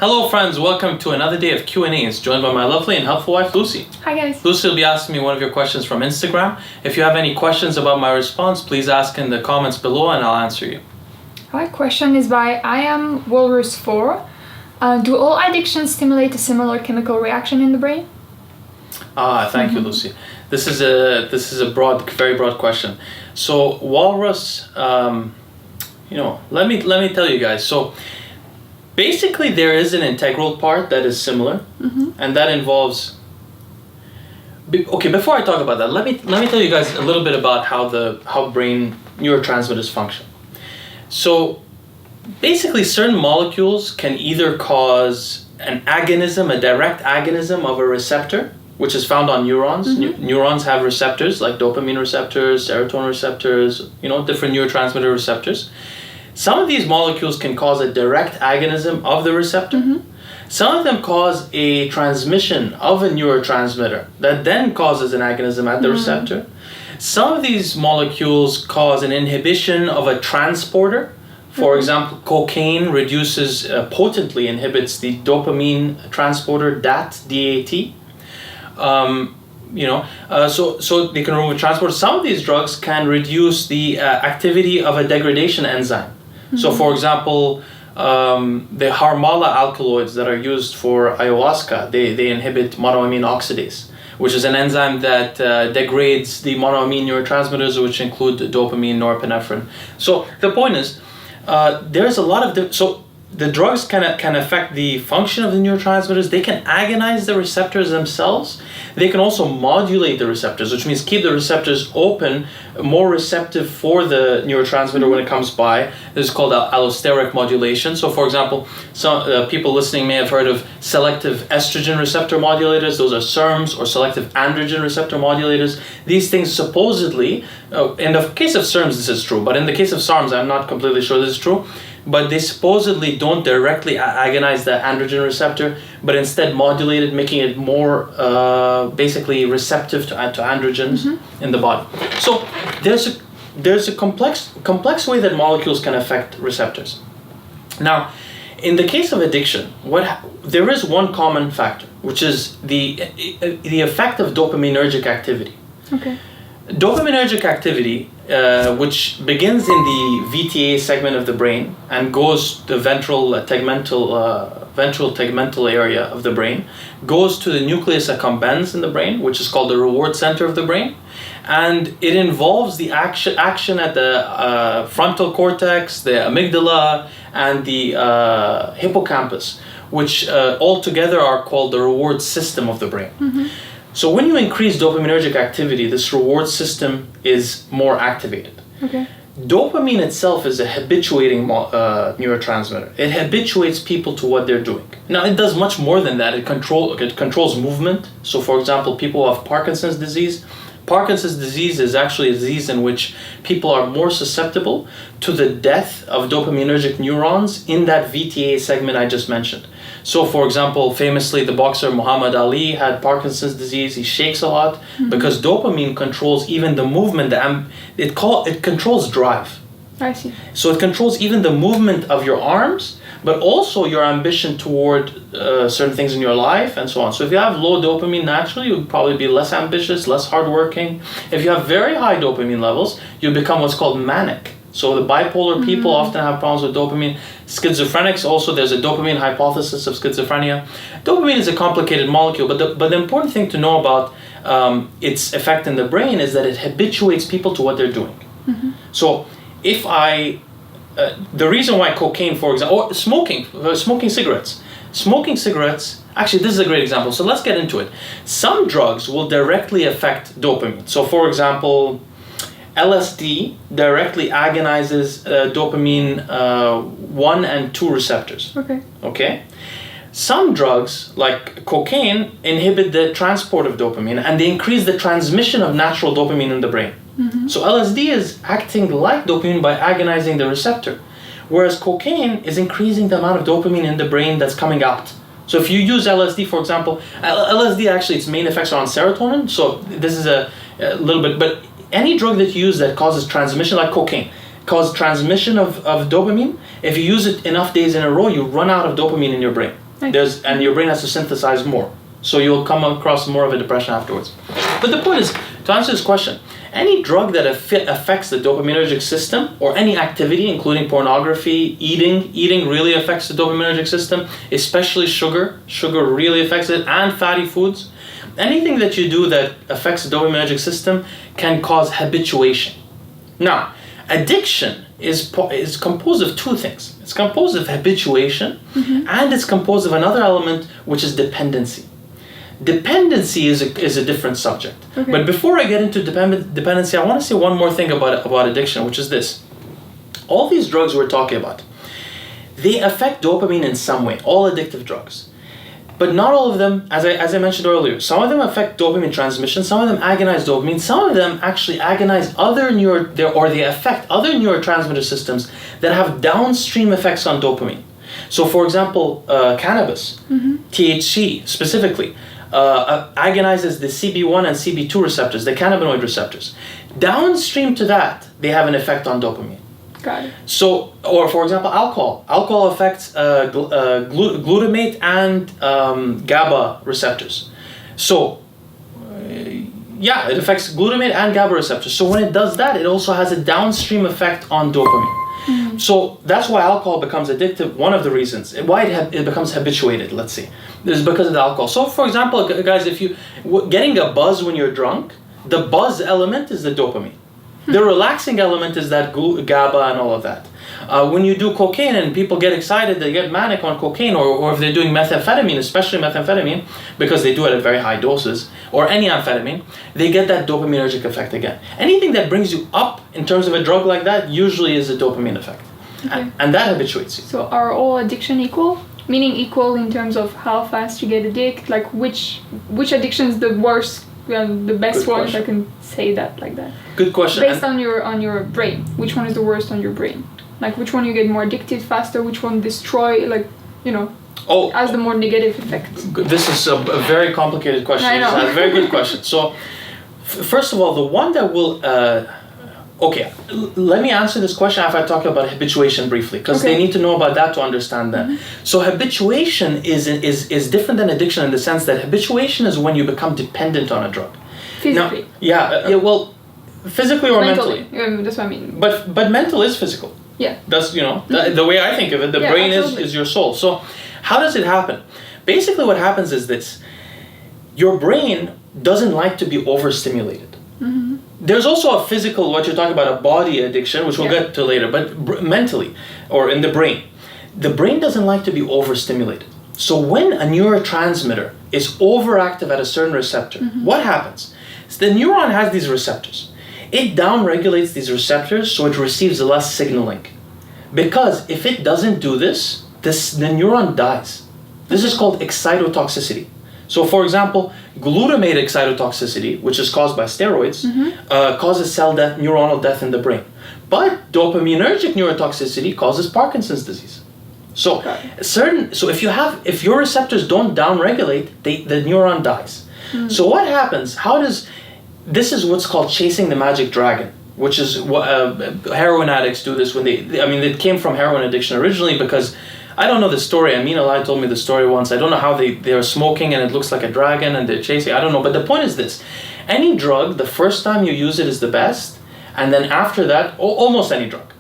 Hello friends, welcome to another day of Q&As, joined by my lovely and helpful wife, Lucie. Hi guys. Lucie will be asking me one of your questions from Instagram. If you have any questions about my response, please ask in the comments below and I'll answer you. Our question is by I am Walrus 4. Do all addictions stimulate a similar chemical reaction in the brain? Thank you, Lucie. This is a very broad question. So Walrus, let me tell you guys. So basically, there is an integral part that is similar, and that involves. Okay, before I talk about that, let me tell you guys a little bit about how brain neurotransmitters function. So basically, certain molecules can either cause an agonism, a direct agonism of a receptor, which is found on neurons. Neurons have receptors like dopamine receptors, serotonin receptors, different neurotransmitter receptors. Some of these molecules can cause a direct agonism of the receptor. Some of them cause a transmission of a neurotransmitter that then causes an agonism at the receptor. Some of these molecules cause an inhibition of a transporter. For example, cocaine potently inhibits the dopamine transporter DAT, D-A-T. So they can remove a transporter. Some of these drugs can reduce the activity of a degradation enzyme. So, for example, the Harmala alkaloids that are used for ayahuasca, they inhibit monoamine oxidase, which is an enzyme that degrades the monoamine neurotransmitters, which include dopamine, norepinephrine. So the point is, there's a lot of so the drugs can affect the function of the neurotransmitters. They can agonize the receptors themselves. They can also modulate the receptors, which means keep the receptors open, more receptive for the neurotransmitter when it comes by. This is called allosteric modulation. So, for example, some people listening may have heard of selective estrogen receptor modulators. Those are SERMs, or selective androgen receptor modulators. These things supposedly, in the case of SERMs, this is true, but in the case of SARMs, I'm not completely sure this is true. But they supposedly don't directly agonize the androgen receptor, but instead modulate it, making it more basically receptive to androgens in the body. So there's a complex way that molecules can affect receptors. Now, in the case of addiction, there is one common factor, which is the effect of dopaminergic activity. Okay. Dopaminergic activity, which begins in the VTA segment of the brain and goes to the ventral tegmental area of the brain, goes to the nucleus accumbens in the brain, which is called the reward center of the brain, and it involves the action at the frontal cortex, the amygdala, and the hippocampus, which all together are called the reward system of the brain. So when you increase dopaminergic activity, this reward system is more activated. Okay. Dopamine itself is a habituating neurotransmitter. It habituates people to what they're doing. Now, it does much more than that. It controls movement. So, for example, people who have Parkinson's disease. Parkinson's disease is actually a disease in which people are more susceptible to the death of dopaminergic neurons in that VTA segment I just mentioned. So, for example, famously, the boxer Muhammad Ali had Parkinson's disease. He shakes a lot because dopamine controls even the movement. It controls drive. I see. So it controls even the movement of your arms, but also your ambition toward certain things in your life and so on. So if you have low dopamine naturally, you'll probably be less ambitious, less hardworking. If you have very high dopamine levels, you become what's called manic. So the bipolar people often have problems with dopamine. Schizophrenics also, there's a dopamine hypothesis of schizophrenia. Dopamine is a complicated molecule, but the important thing to know about its effect in the brain is that it habituates people to what they're doing. So if the reason why cocaine, for example, or smoking cigarettes, actually this is a great example, so let's get into it. Some drugs will directly affect dopamine. So for example, LSD directly agonizes dopamine 1 and 2 receptors. Okay? Some drugs, like cocaine, inhibit the transport of dopamine and they increase the transmission of natural dopamine in the brain. So LSD is acting like dopamine by agonizing the receptor, whereas cocaine is increasing the amount of dopamine in the brain that's coming out. So if you use LSD, for example, LSD actually its main effects are on serotonin, so this is a little bit, but any drug that you use that causes transmission, like cocaine, causes transmission of dopamine. If you use it enough days in a row, you run out of dopamine in your brain. Nice. And your brain has to synthesize more. So you'll come across more of a depression afterwards. But the point is, to answer this question, any drug that affects the dopaminergic system or any activity, including pornography, eating really affects the dopaminergic system, especially sugar. Sugar really affects it, and fatty foods. Anything that you do that affects the dopaminergic system can cause habituation. Now, addiction is composed of two things. It's composed of habituation, and it's composed of another element, which is dependency. Dependency is a different subject. Okay. But before I get into dependency, I want to say one more thing about addiction, which is this. All these drugs we're talking about, they affect dopamine in some way, all addictive drugs. But not all of them, as I mentioned earlier, some of them affect dopamine transmission, some of them agonize dopamine, some of them actually agonize they affect other neurotransmitter systems that have downstream effects on dopamine. So for example, cannabis, THC specifically, agonizes the CB1 and CB2 receptors, the cannabinoid receptors. Downstream to that, they have an effect on dopamine. Got it. So, or for example, alcohol. Alcohol affects glutamate and Gaba receptors. So, it affects glutamate and Gaba receptors. So when it does that, it also has a downstream effect on dopamine. So that's why alcohol becomes addictive. One of the reasons why it becomes habituated, let's see, is because of the alcohol. So for example, guys, if you getting a buzz when you're drunk, the buzz element is the dopamine. The relaxing element is that GABA and all of that. When you do cocaine and people get excited, they get manic on cocaine, or if they're doing methamphetamine, especially methamphetamine, because they do it at very high doses, or any amphetamine, they get that dopaminergic effect again. Anything that brings you up in terms of a drug like that usually is a dopamine effect. Okay. And that habituates you. So are all addiction equal? Meaning equal in terms of how fast you get addicted? Like which addiction is the worst, the best one, if I can say that like that? Good question. Based on your brain, which one is the worst on your brain? Like which one you get more addicted faster, which one destroy, has the more negative effect? This is a very complicated question. I know. It's a very good question. So, first of all, the one that will... let me answer this question after I talk about habituation briefly, because they need to know about that to understand that. So habituation is different than addiction in the sense that habituation is when you become dependent on a drug. Physically. Now, physically or mentally. That's what I mean. But mental is physical. Yeah. That's, the way I think of it, the brain is your soul. So how does it happen? Basically what happens is this. Your brain doesn't like to be overstimulated. There's also a physical, what you're talking about, a body addiction, which we'll get to later, but mentally, or in the brain doesn't like to be overstimulated. So when a neurotransmitter is overactive at a certain receptor, what happens? So the neuron has these receptors. It downregulates these receptors so it receives less signaling. Because if it doesn't do this, the neuron dies. This is called excitotoxicity. So for example, glutamate excitotoxicity, which is caused by steroids, causes cell death, neuronal death in the brain. But dopaminergic neurotoxicity causes Parkinson's disease. So if your receptors don't downregulate, the neuron dies. So what happens? This is what's called chasing the magic dragon, which is what heroin addicts do this when it came from heroin addiction originally, because I don't know the story. Amina Lai told me the story once. I don't know how they're smoking and it looks like a dragon and they're chasing. I don't know. But the point is this. Any drug, the first time you use it is the best. And then after that, almost any drug.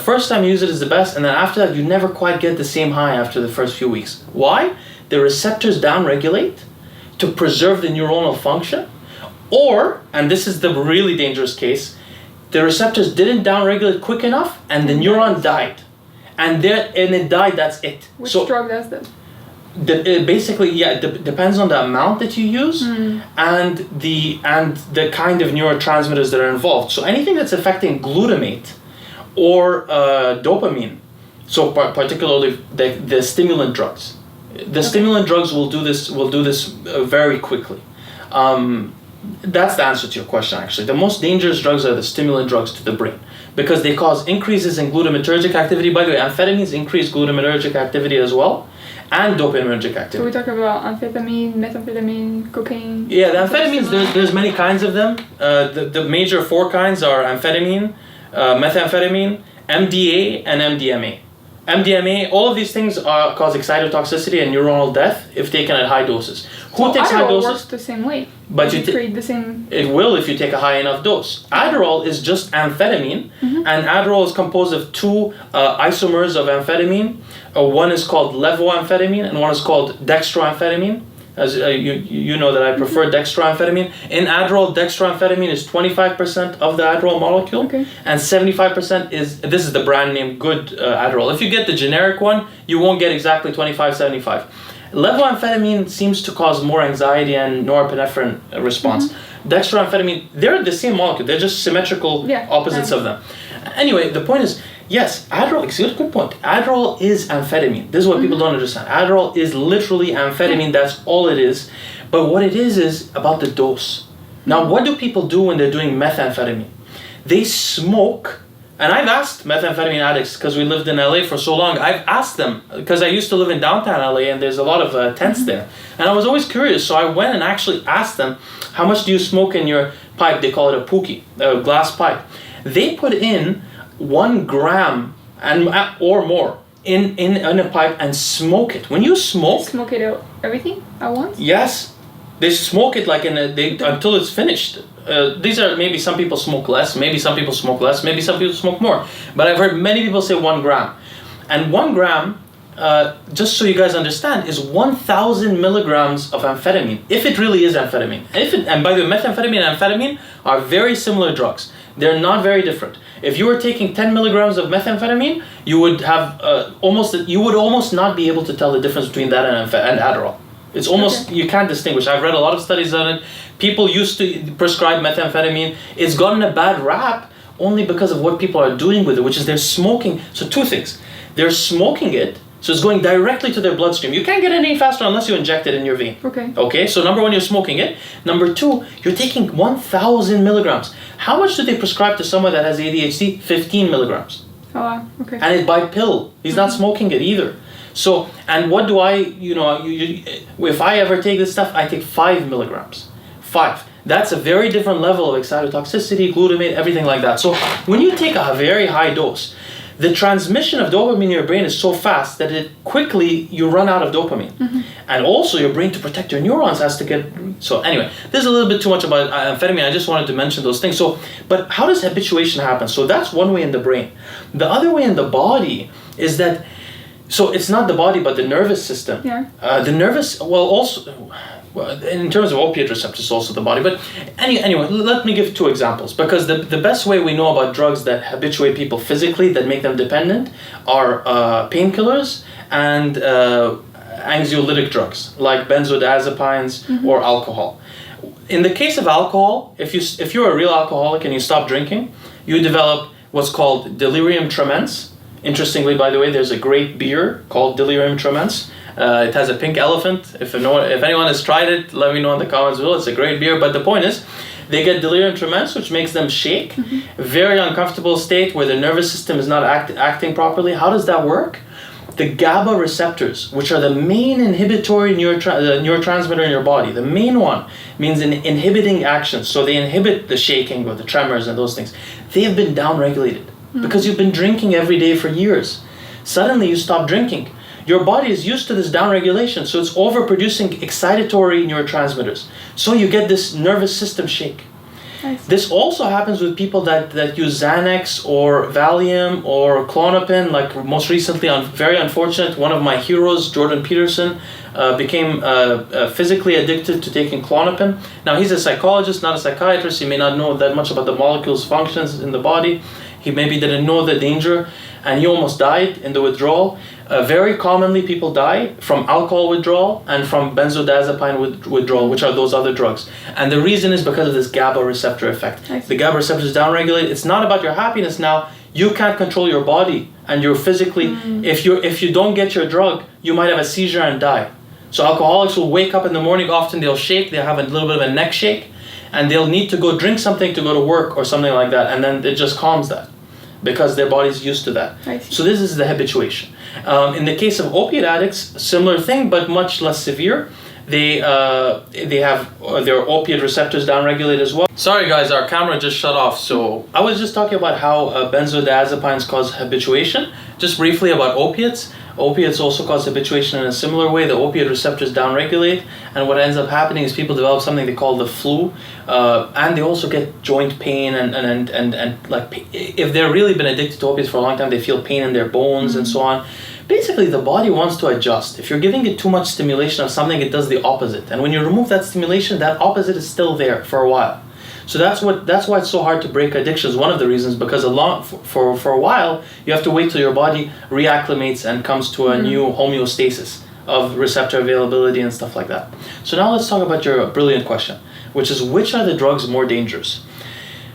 First time you use it is the best. And then after that, you never quite get the same high after the first few weeks. Why? The receptors downregulate to preserve the neuronal function. Or, and this is the really dangerous case, the receptors didn't downregulate quick enough and the neuron died. And it died, that's it. Which drug does that? It depends on the amount that you use and the kind of neurotransmitters that are involved. So anything that's affecting glutamate or dopamine, so particularly the stimulant drugs. The stimulant drugs will do this very quickly. That's the answer to your question, actually. The most dangerous drugs are the stimulant drugs to the brain because they cause increases in glutamatergic activity. By the way, amphetamines increase glutamatergic activity as well, and dopaminergic activity. So we talk about amphetamine, methamphetamine, cocaine. Yeah, the amphetamines, there's many kinds of them. The major 4 kinds are amphetamine, methamphetamine, MDA, and MDMA. MDMA, all of these things cause excitotoxicity and neuronal death if taken at high doses. Who takes high doses? Works the same way. But you create the same. It will if you take a high enough dose. Adderall is just amphetamine, and Adderall is composed of two isomers of amphetamine. One is called levoamphetamine, and one is called dextroamphetamine. As you know that I prefer dextroamphetamine. In Adderall, dextroamphetamine is 25% of the Adderall molecule, and 75% is, this is the brand name, good Adderall. If you get the generic one, you won't get exactly 25-75. Levoamphetamine seems to cause more anxiety and norepinephrine response. Dextroamphetamine, they're the same molecule, they're just symmetrical opposites of them. Anyway, the point is, yes, Adderall, it's a good point. Adderall is amphetamine. This is what people don't understand. Adderall is literally amphetamine, that's all it is. But what it is about the dose. Now, what do people do when they're doing methamphetamine? They smoke, and I've asked methamphetamine addicts, because we lived in LA for so long, I've asked them, because I used to live in downtown LA and there's a lot of tents there. And I was always curious, so I went and actually asked them, how much do you smoke in your pipe? They call it a pookie, a glass pipe. They put in 1 gram and or more in a pipe and smoke it. When you smoke, smoke it out, everything at once. Yes, they smoke it like until it's finished. These are, maybe some people smoke less, maybe some people smoke less, maybe some people smoke more. But I've heard many people say 1 gram, and 1 gram, just so you guys understand, is 1,000 milligrams of amphetamine. If it really is amphetamine, and by the way, methamphetamine and amphetamine are very similar drugs. They're not very different. If you were taking 10 milligrams of methamphetamine, you would have almost not be able to tell the difference between that and Adderall. It's almost, you can't distinguish. I've read a lot of studies on it. People used to prescribe methamphetamine. It's gotten a bad rap only because of what people are doing with it, which is they're smoking. So 2 things. They're smoking it, so it's going directly to their bloodstream. You can't get it any faster unless you inject it in your vein. Okay, so number 1, you're smoking it. Number 2, you're taking 1,000 milligrams. How much do they prescribe to someone that has ADHD? 15 milligrams. Oh, wow, okay. And it's by pill. He's not smoking it either. So, and what do I, if I ever take this stuff, I take 5 milligrams. 5. That's a very different level of excitotoxicity, glutamate, everything like that. So when you take a very high dose, the transmission of dopamine in your brain is so fast that you run out of dopamine. And also your brain, to protect your neurons, has to get, so anyway, this is a little bit too much about amphetamine. I just wanted to mention those things. So, but how does habituation happen? So that's one way in the brain. The other way in the body is that, so it's not the body, but the nervous system. The nervous, in terms of opiate receptors, also the body. But anyway, let me give 2 examples, because the best way we know about drugs that habituate people physically, that make them dependent, are painkillers and anxiolytic drugs like benzodiazepines or alcohol. In the case of alcohol, if you're a real alcoholic and you stop drinking, you develop what's called delirium tremens. Interestingly, by the way, there's a great beer called delirium tremens. It has a pink elephant. If anyone has tried it, let me know in the comments below. It's a great beer. But the point is, they get delirium tremens, which makes them shake. Very uncomfortable state where the nervous system is not acting properly. How does that work? The Gaba receptors, which are the main inhibitory neurotransmitter in your body, the main one, means inhibiting actions. So they inhibit the shaking or the tremors and those things. They have been downregulated because you've been drinking every day for years. Suddenly you stop drinking. Your body is used to this downregulation, so it's overproducing excitatory neurotransmitters. So you get this nervous system shake. This also happens with people that use Xanax or Valium or Klonopin, like most recently, very unfortunate, one of my heroes, Jordan Peterson, became physically addicted to taking Klonopin. Now, he's a psychologist, not a psychiatrist. He may not know that much about the molecules' functions in the body. He maybe didn't know the danger, and he almost died in the withdrawal. Very commonly, people die from alcohol withdrawal and from benzodiazepine withdrawal, which are those other drugs. And the reason is because of this GABA receptor effect. The GABA receptor is downregulated. It's not about your happiness now. You can't control your body, and you're physically. If you don't get your drug, you might have a seizure and die. So alcoholics will wake up in the morning. Often they'll shake. They'll have a little bit of a neck shake, and they'll need to go drink something to go to work or something like that, and then it just calms that, because their body's used to that. So this is the habituation. In the case of opiate addicts, similar thing, but much less severe. They have their opiate receptors downregulated as well. Sorry guys, our camera just shut off. So I was just talking about how benzodiazepines cause habituation. Just briefly about opiates. Opiates also cause habituation in a similar way. The opiate receptors downregulate, and what ends up happening is people develop something they call the flu, and they also get joint pain and like if they've really been addicted to opiates for a long time, they feel pain in their bones and so on. Basically, the body wants to adjust. If you're giving it too much stimulation of something, it does the opposite. And when you remove that stimulation, that opposite is still there for a while. So that's why it's so hard to break addictions. One of the reasons, because for a while you have to wait till your body reacclimates and comes to a new homeostasis of receptor availability and stuff like that. So now let's talk about your brilliant question, which is which are the drugs more dangerous?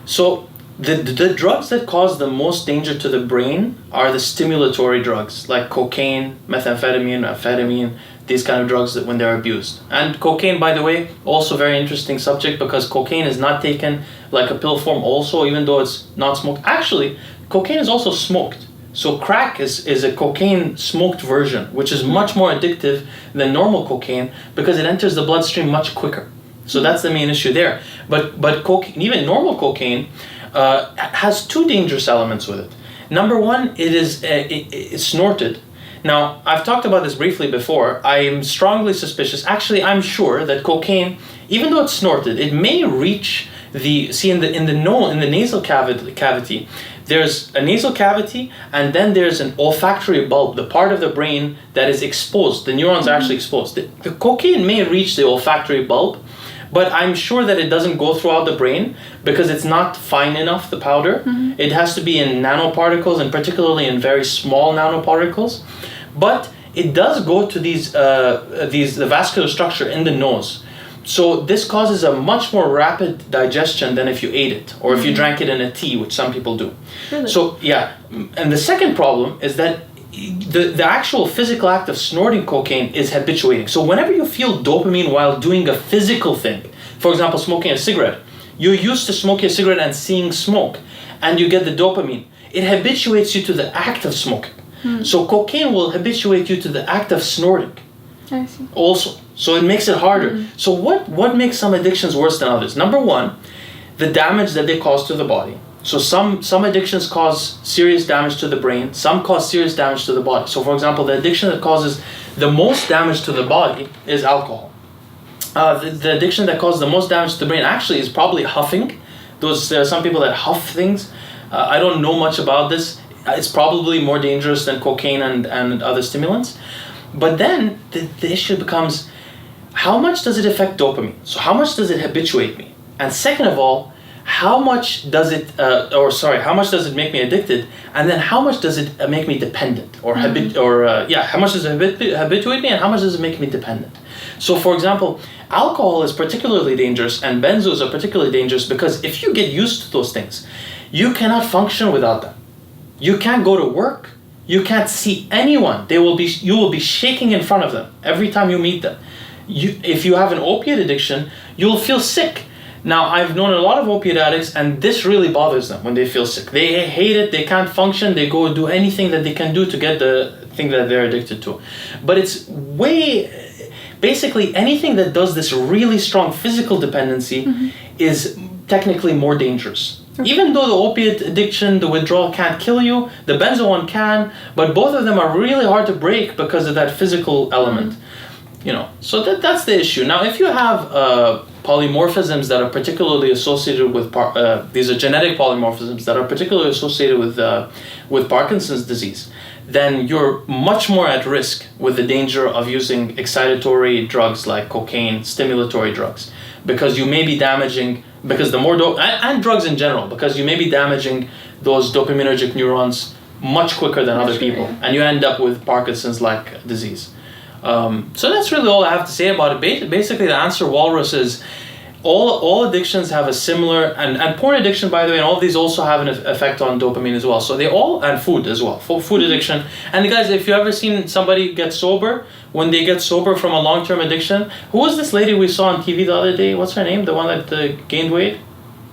So the drugs that cause the most danger to the brain are the stimulatory drugs like cocaine, methamphetamine, amphetamine, these kind of drugs that when they're abused. And cocaine, by the way, also very interesting subject because cocaine is not taken like a pill form also, even though it's not smoked. Actually, cocaine is also smoked. So crack is a cocaine smoked version, which is much more addictive than normal cocaine because it enters the bloodstream much quicker. So that's the main issue there. But cocaine, even normal cocaine, has two dangerous elements with it. Number one, it's snorted. Now, I've talked about this briefly before. I am strongly suspicious. Actually, I'm sure that cocaine, even though it's snorted, it may reach in the nasal cavity. There's a nasal cavity, and then there's an olfactory bulb, the part of the brain that is exposed. The neurons are actually exposed. The cocaine may reach the olfactory bulb, but I'm sure that it doesn't go throughout the brain because it's not fine enough, the powder. It has to be in nanoparticles, and particularly in very small nanoparticles. But it does go to the vascular structure in the nose. So this causes a much more rapid digestion than if you ate it or if you drank it in a tea, which some people do. Really? So yeah, and the second problem is that the actual physical act of snorting cocaine is habituating. So whenever you feel dopamine while doing a physical thing, for example, smoking a cigarette, you're used to smoking a cigarette and seeing smoke, and you get the dopamine. It habituates you to the act of smoking. So cocaine will habituate you to the act of snorting. I see. Also, so it makes it harder. So what makes some addictions worse than others? Number one, the damage that they cause to the body. So some addictions cause serious damage to the brain, some cause serious damage to the body. So for example, the addiction that causes the most damage to the body is alcohol. The addiction that causes the most damage to the brain actually is probably huffing. There are some people that huff things. I don't know much about this. It's probably more dangerous than cocaine and other stimulants. But then the issue becomes, how much does it affect dopamine? So how much does it habituate me? And second of all, how much does it make me addicted? And then how much does it make me dependent? How much does it habituate me and how much does it make me dependent? So for example, alcohol is particularly dangerous and benzos are particularly dangerous because if you get used to those things, you cannot function without them. You can't go to work. You can't see anyone. You will be shaking in front of them every time you meet them. If you have an opiate addiction, you'll feel sick. Now, I've known a lot of opiate addicts, and this really bothers them when they feel sick. They hate it. They can't function. They go do anything that they can do to get the thing that they're addicted to. But it's basically anything that does this really strong physical dependency is technically more dangerous. Even though the opiate addiction, the withdrawal can't kill you, the benzo one can, but both of them are really hard to break because of that physical element. So that's the issue. Now, if you have polymorphisms that are particularly associated with these are genetic polymorphisms that are particularly associated with Parkinson's disease, then you're much more at risk with the danger of using excitatory drugs like cocaine, stimulatory drugs, because you may be damaging, because the more and drugs in general, because you may be damaging those dopaminergic neurons much quicker than other people, and you end up with Parkinson's-like disease. So that's really all I have to say about it. Basically, the answer, Walrus, is all addictions have a similar, and porn addiction, by the way, and all of these also have an effect on dopamine as well. So they all, and food as well, food addiction. And guys, if you ever seen somebody get sober, when they get sober from a long-term addiction, who was this lady we saw on TV the other day? What's her name? The one that gained weight?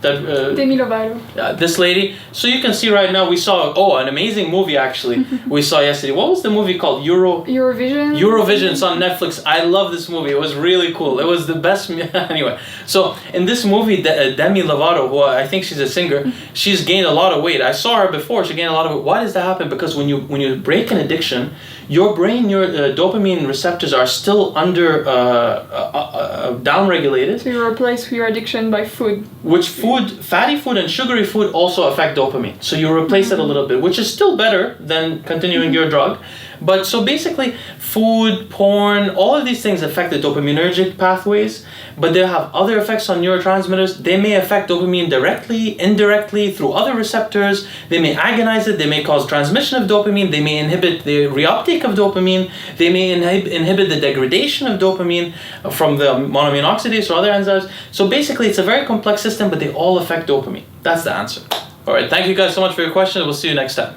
Demi Lovato. This lady. So you can see right now we saw an amazing movie actually we saw yesterday. What was the movie called? Eurovision. It's on Netflix. I love this movie. It was really cool. It was the best. Anyway, so in this movie, Demi Lovato, who I think she's a singer, she's gained a lot of weight. I saw her before. She gained a lot of weight. Why does that happen? Because when you break an addiction, your brain, your dopamine receptors are still under downregulated. So you replace your addiction by food. Which food, fatty food and sugary food also affect dopamine. So you replace it a little bit, which is still better than continuing your drug. But so basically, food, porn, all of these things affect the dopaminergic pathways, but they have other effects on neurotransmitters. They may affect dopamine directly, indirectly, through other receptors. They may agonize it. They may cause transmission of dopamine. They may inhibit the reuptake of dopamine. They may inhibit the degradation of dopamine from the monoamine oxidase or other enzymes. So basically, it's a very complex system, but they all affect dopamine. That's the answer. All right, thank you guys so much for your question. We'll see you next time.